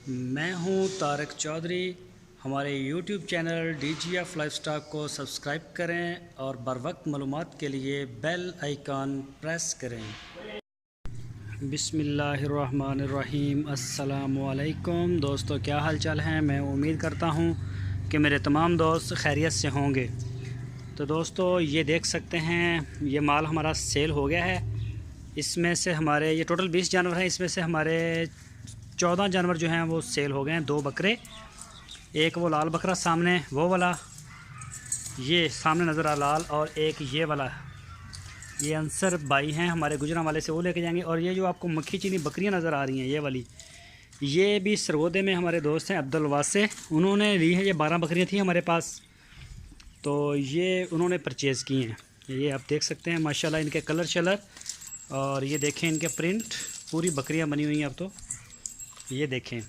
मैं हूं तारक चौधरी। हमारे YouTube चैनल DGF लाइफस्टाइल को सब्सक्राइब करें और बर वक्त मालूमात के लिए बेल आइकन प्रेस करें। बिस्मिल्लाहिर्रहमानिर्रहीम। अस्सलामुअलैकुम दोस्तों, क्या हाल चाल हैं। मैं उम्मीद करता हूं कि मेरे तमाम दोस्त खैरियत से होंगे। तो दोस्तों, ये देख सकते हैं, ये माल हमारा सेल हो गया है। इसमें से हमारे ये टोटल 20 जानवर हैं। इसमें से हमारे 14 जानवर जो हैं वो सेल हो गए हैं। 2 बकरे, एक वो लाल बकरा सामने वो वाला, ये सामने नज़र आ लाल, और एक ये वाला, ये अंसर भाई हैं हमारे गुजरां वाले से, वो लेके जाएंगे। और ये जो आपको मक्खी चीनी बकरियां नज़र आ रही हैं, ये वाली, ये भी सरगोदे में हमारे दोस्त हैं अब्दुल वासे, उन्होंने ली हैं। ये 12 बकरियां थी हमारे पास, तो ये उन्होंने परचेज़ की हैं। ये आप देख सकते हैं माशाल्लाह इनके कलर शलर, और ये देखें इनके प्रिंट, पूरी बकरियां बनी हुई हैं अब तो। ये देखें,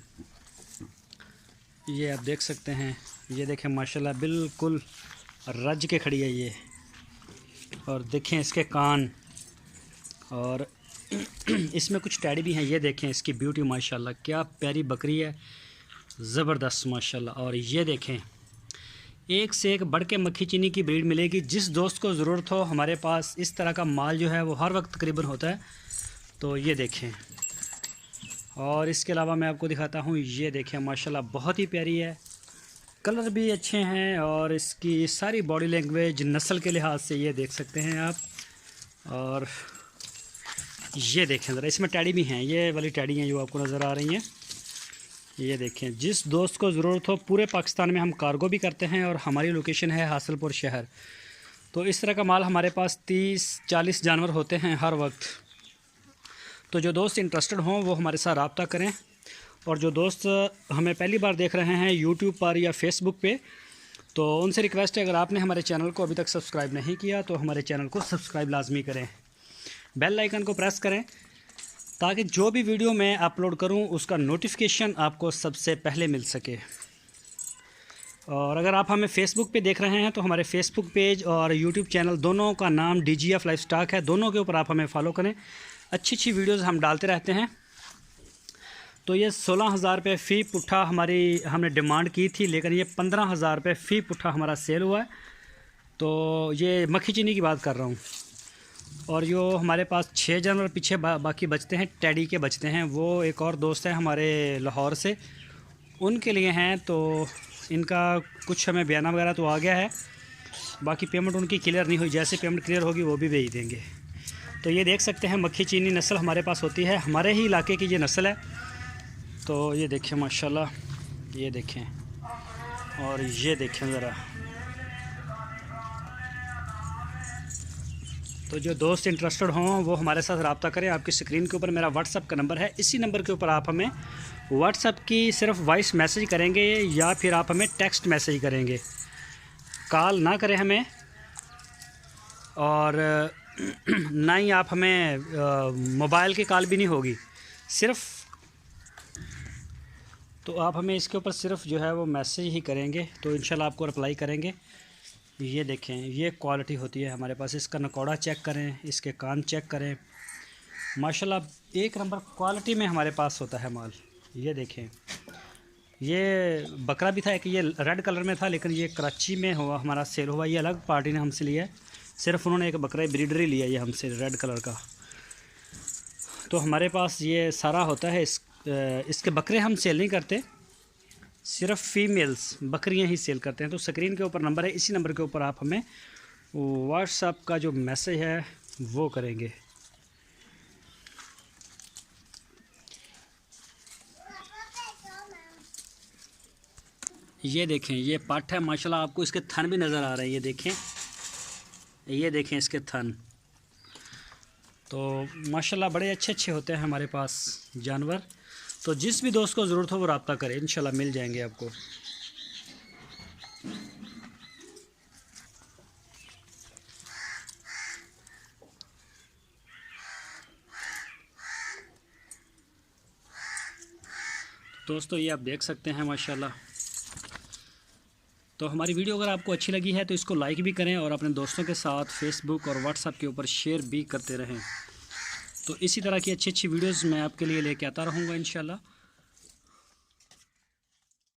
ये आप देख सकते हैं, ये देखें माशाल्लाह बिल्कुल रज के खड़ी है ये। और देखें इसके कान, और इसमें कुछ टैडी भी हैं। ये देखें इसकी ब्यूटी माशाल्लाह, क्या प्यारी बकरी है, ज़बरदस्त माशाल्लाह। और ये देखें, एक से एक बढ़ के मक्खी चीनी की ब्रीड मिलेगी। जिस दोस्त को ज़रूरत हो, हमारे पास इस तरह का माल जो है वो हर वक्त तकरीबन होता है। तो ये देखें, और इसके अलावा मैं आपको दिखाता हूँ, ये देखें माशाल्लाह बहुत ही प्यारी है, कलर भी अच्छे हैं, और इसकी सारी बॉडी लैंग्वेज नस्ल के लिहाज से ये देख सकते हैं आप। और ये देखें ज़रा, इसमें टैडी भी हैं, ये वाली टैडी हैं जो आपको नज़र आ रही हैं। ये देखें, जिस दोस्त को ज़रूरत हो, पूरे पाकिस्तान में हम कार्गो भी करते हैं, और हमारी लोकेशन है हासिलपुर शहर। तो इस तरह का माल हमारे पास 30-40 जानवर होते हैं हर वक्त। तो जो दोस्त इंटरेस्टेड हों वो हमारे साथ रब्ता करें। और जो दोस्त हमें पहली बार देख रहे हैं यूट्यूब पर या फेसबुक पे, तो उनसे रिक्वेस्ट है, अगर आपने हमारे चैनल को अभी तक सब्सक्राइब नहीं किया तो हमारे चैनल को सब्सक्राइब लाजमी करें, बेल आइकन को प्रेस करें, ताकि जो भी वीडियो मैं अपलोड करूं उसका नोटिफिकेशन आपको सबसे पहले मिल सके। और अगर आप हमें फ़ेसबुक पे देख रहे हैं तो हमारे फ़ेसबुक पेज और यूट्यूब चैनल दोनों का नाम DGF लाइफस्टाइल है। दोनों के ऊपर आप हमें फॉलो करें, अच्छी वीडियोस हम डालते रहते हैं। तो ये 16,000 रुपये फ़ी पुट्ठा हमने डिमांड की थी, लेकिन ये 15,000 रुपये फ़ी पुट्ठा हमारा सेल हुआ है। तो ये मक्खी चीनी की बात कर रहा हूँ। और जो हमारे पास 6 जानवर पीछे बाकी बचते हैं, टैडी के बचते हैं, वो एक और दोस्त हैं हमारे लाहौर से, उनके लिए हैं। तो इनका कुछ हमें बयाना वगैरह तो आ गया है, बाकी पेमेंट उनकी क्लियर नहीं हुई। जैसे पेमेंट क्लियर होगी वो भी भेज देंगे। तो ये देख सकते हैं मक्खी चीनी नस्ल हमारे पास होती है, हमारे ही इलाके की ये नस्ल है। तो ये देखें माशाल्लाह, ये देखें, और ये देखें ज़रा। तो जो दोस्त इंटरेस्टेड हों वो हमारे साथ रब्ता करें। आपकी स्क्रीन के ऊपर मेरा व्हाट्सअप का नंबर है, इसी नंबर के ऊपर आप हमें व्हाट्सअप की सिर्फ वॉइस मैसेज करेंगे, या फिर आप हमें टेक्स्ट मैसेज करेंगे। कॉल ना करें हमें, और ना ही आप हमें मोबाइल की कॉल भी नहीं होगी, सिर्फ तो आप हमें इसके ऊपर सिर्फ जो है वो मैसेज ही करेंगे, तो इंशाल्लाह आपको रिप्लाई करेंगे। ये देखें, ये क्वालिटी होती है हमारे पास। इसका नकौड़ा चेक करें, इसके कान चेक करें, माशाल्लाह एक नंबर क्वालिटी में हमारे पास होता है माल। ये देखें, ये बकरा भी था एक, ये रेड कलर में था, लेकिन ये कराची में हुआ हमारा सेल हुआ। ये अलग पार्टी ने हमसे लिया है, सिर्फ उन्होंने एक बकरा ब्रीडर ही लिया ये हमसे, रेड कलर का। तो हमारे पास ये सारा होता है। इसके बकरे हम सेल नहीं करते, सिर्फ फीमेल्स बकरियां ही सेल करते हैं। तो स्क्रीन के ऊपर नंबर है, इसी नंबर के ऊपर आप हमें व्हाट्सएप का जो मैसेज है वो करेंगे। ये देखें, ये पाठ है माशाल्लाह, आपको इसके थन भी नज़र आ रहे हैं। ये देखें इसके थन। तो माशाल्लाह बड़े अच्छे होते हैं हमारे पास जानवर। तो जिस भी दोस्त को ज़रूरत हो वो रब्ता करें, इंशाल्लाह मिल जाएंगे आपको। दोस्तों, ये आप देख सकते हैं माशाल्लाह। तो हमारी वीडियो अगर आपको अच्छी लगी है तो इसको लाइक भी करें, और अपने दोस्तों के साथ फेसबुक और व्हाट्सएप के ऊपर शेयर भी करते रहें। तो इसी तरह की अच्छी वीडियोज़ मैं आपके लिए लेके आता रहूँगा इंशाल्लाह।